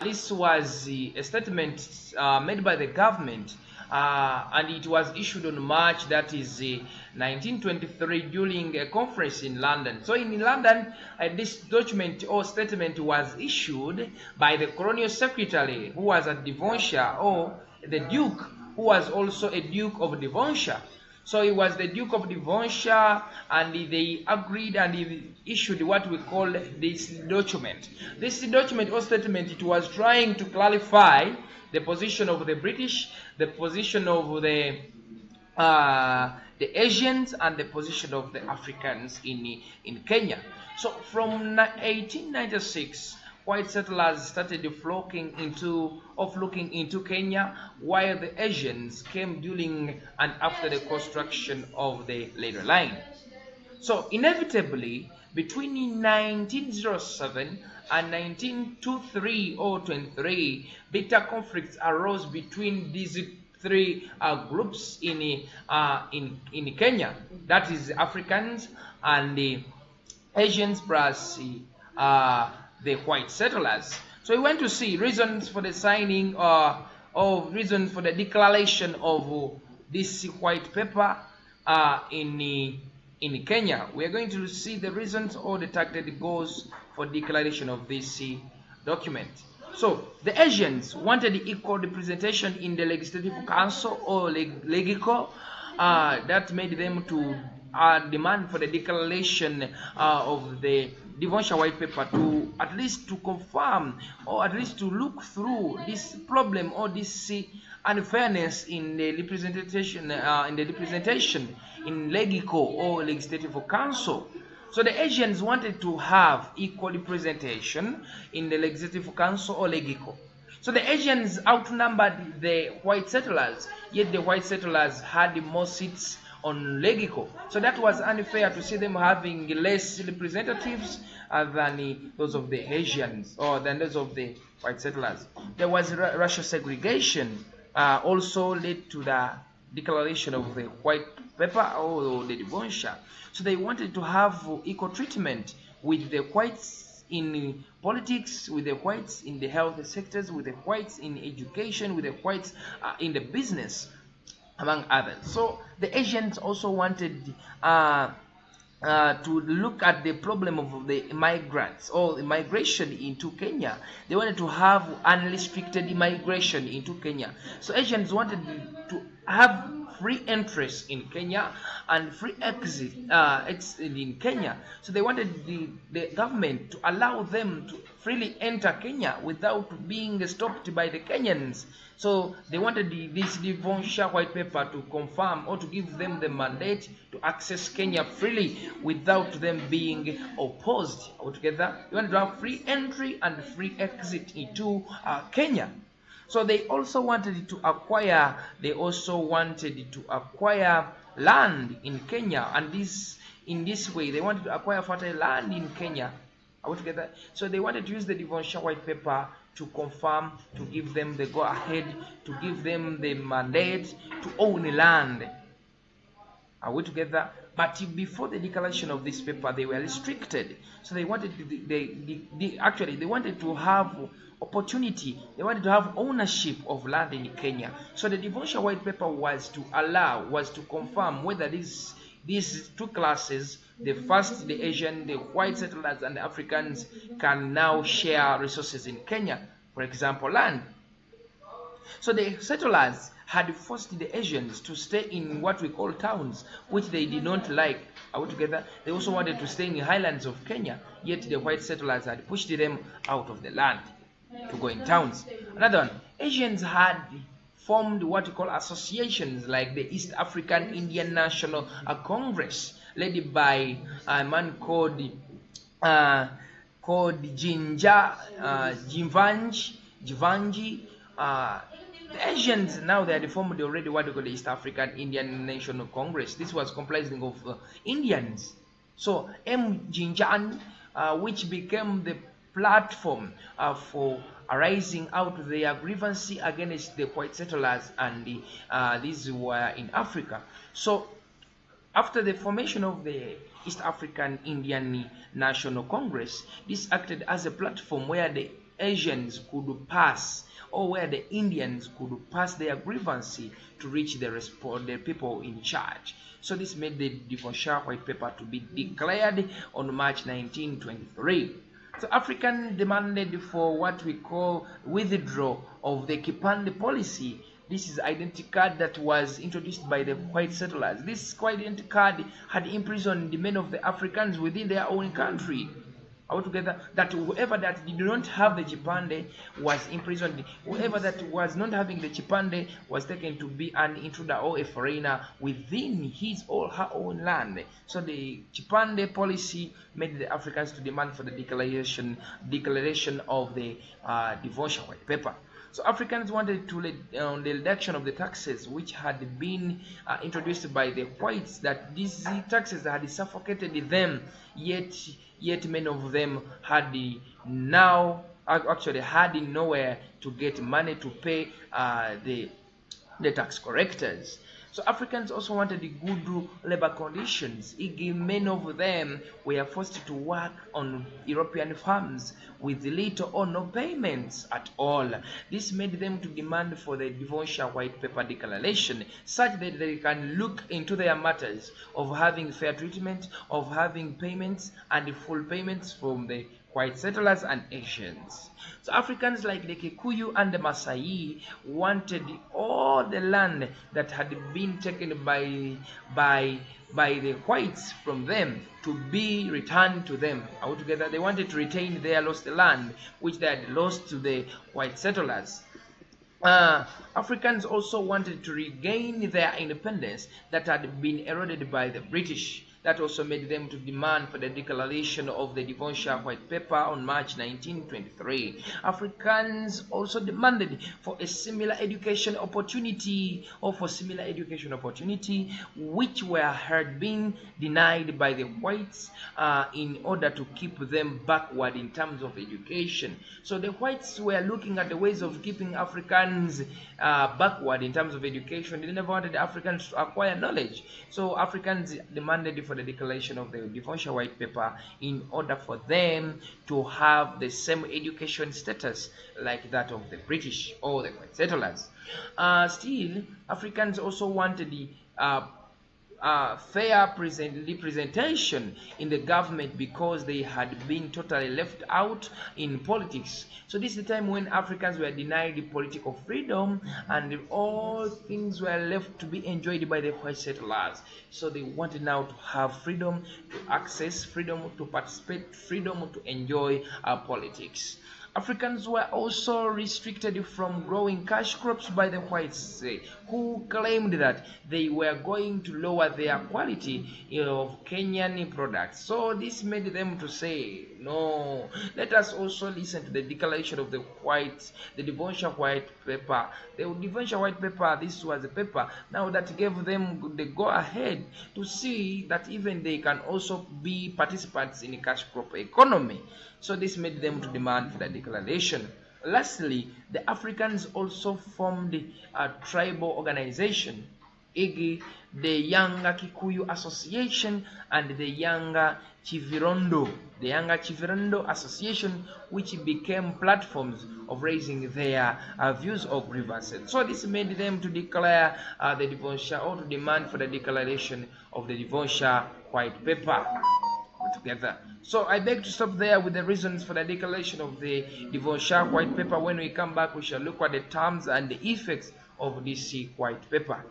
This was a statement made by the government, and it was issued on March, that is 1923, during a conference in London. So in London, this document or statement was issued by the colonial secretary, who was at Devonshire, or the Duke, who was also a Duke of Devonshire. So it was the Duke of Devonshire, and they agreed and he issued what we call this document. This document or statement, it was trying to clarify the position of the British, the position of the Asians, and the position of the Africans in Kenya. So from 1896, white settlers started flocking looking into Kenya, while the Asians came during and after the construction of the railway line. So inevitably, between 1907 and 1923 or 23, bitter conflicts arose between these three groups in Kenya. That is Africans and the Asians plus the white settlers. So we went to see reasons for the signing of reasons for the declaration of this white paper in Kenya. We are going to see the reasons or the targeted goals for declaration of this document. So the Asians wanted equal representation in the Legislative Council or Legico. That made them to demand for the declaration of the Devonshire White Paper, to at least to confirm or at least to look through this problem or this unfairness in the representation in Legico or Legislative Council. So the Asians wanted to have equal representation in the Legislative Council or Legico. So the Asians outnumbered the white settlers, yet the white settlers had more seats on Legico. So that was unfair to see them having less representatives than those of the Asians or than those of the white settlers. There was racial segregation also led to the declaration of the white paper or the Devonshire. So they wanted to have equal treatment with the whites in politics, with the whites in the health sectors, with the whites in education, with the whites in the business, among others. So the Asians also wanted to look at the problem of the migrants or immigration into Kenya. They wanted to have unrestricted immigration into Kenya. So Asians wanted to have free entrance in Kenya and free exit in Kenya. So they wanted the government to allow them to freely enter Kenya without being stopped by the Kenyans. So they wanted this Devonshire White Paper to confirm or to give them the mandate to access Kenya freely without them being opposed altogether. They wanted to have free entry and free exit into Kenya. So they also wanted to acquire land in Kenya, and in this way they wanted to acquire fertile land in Kenya altogether. So they wanted to use the Devonshire White Paper to confirm, to give them the go ahead, to give them the mandate to own land. Are we together? But before the declaration of this paper, they were restricted. So they wanted actually they wanted to have opportunity. They wanted to have ownership of land in Kenya. So the Devonshire White Paper was to confirm whether these two classes, the first, the Asian, the white settlers, and the Africans, can now share resources in Kenya, for example, land. So the settlers had forced the Asians to stay in what we call towns, which they did not like altogether. They also wanted to stay in the highlands of Kenya, yet the white settlers had pushed them out of the land to go in towns. Another one, Asians had formed what we call associations like the East African Indian National Congress, led by a man called Jivanji. The Asians now they had formed already what we call the East African Indian National Congress. This was comprising of Indians. So Jinjan, which became the platform for arising out their grievance against the white settlers, and these were in Africa. So after the formation of the East African Indian National Congress, this acted as a platform where the Asians could pass, or where the Indians could pass their grievance to reach the people in charge. So this made the Devonshire White Paper to be declared on March 1923. So Africans demanded for what we call withdrawal of the Kipande policy. This is identity card that was introduced by the white settlers. This identity card had imprisoned many of the Africans within their own country. Altogether, that whoever that did not have the Chipande was imprisoned. Whoever that was not having the Chipande was taken to be an intruder or a foreigner within his or her own land. So the Chipande policy made the Africans to demand for the declaration of the Devonshire White Paper. So Africans wanted to the reduction of the taxes which had been introduced by the whites, that these taxes had suffocated them, yet many of them had now actually had nowhere to get money to pay the tax collectors. So Africans also wanted good labor conditions. Many of them were forced to work on European farms with little or no payments at all. This made them to demand for the Devonshire White Paper Declaration, such that they can look into their matters of having fair treatment, of having payments and full payments from the white settlers and Asians. So Africans like the Kikuyu and the Maasai wanted all the land that had been taken by the whites from them to be returned to them. Altogether, they wanted to retain their lost land, which they had lost to the white settlers. Africans also wanted to regain their independence that had been eroded by the British. That also made them to demand for the declaration of the Devonshire White Paper on March 1923. Africans also demanded for a similar education opportunity, which had been denied by the whites in order to keep them backward in terms of education. So the whites were looking at the ways of keeping Africans backward in terms of education. They never wanted Africans to acquire knowledge. So Africans demanded for the declaration of the Devonshire White Paper in order for them to have the same education status like that of the British or the white settlers. Still, Africans also wanted the fair representation in the government because they had been totally left out in politics. So this is the time when Africans were denied political freedom and all things were left to be enjoyed by the white settlers. So they wanted now to have freedom to access, freedom to participate, freedom to enjoy politics. Africans were also restricted from growing cash crops by the whites, who claimed that they were going to lower their quality of Kenyan products. So this made them to say, no, let us also listen to the declaration of the whites, the Devonshire White Paper. The Devonshire White Paper, this was a paper now that gave them the go-ahead to see that even they can also be participants in the cash crop economy. So this made them to demand for the declaration. Lastly, the Africans also formed a tribal organization, e.g., the Yanga Kikuyu Association and the Yanga Chivirondo Association, which became platforms of raising their views or grievances. So this made them to declare the Devonshire, or to demand for the declaration of the Devonshire White Paper together. So I beg to stop there with the reasons for the declaration of the Devonshire White Paper. When we come back, we shall look at the terms and the effects of this white paper.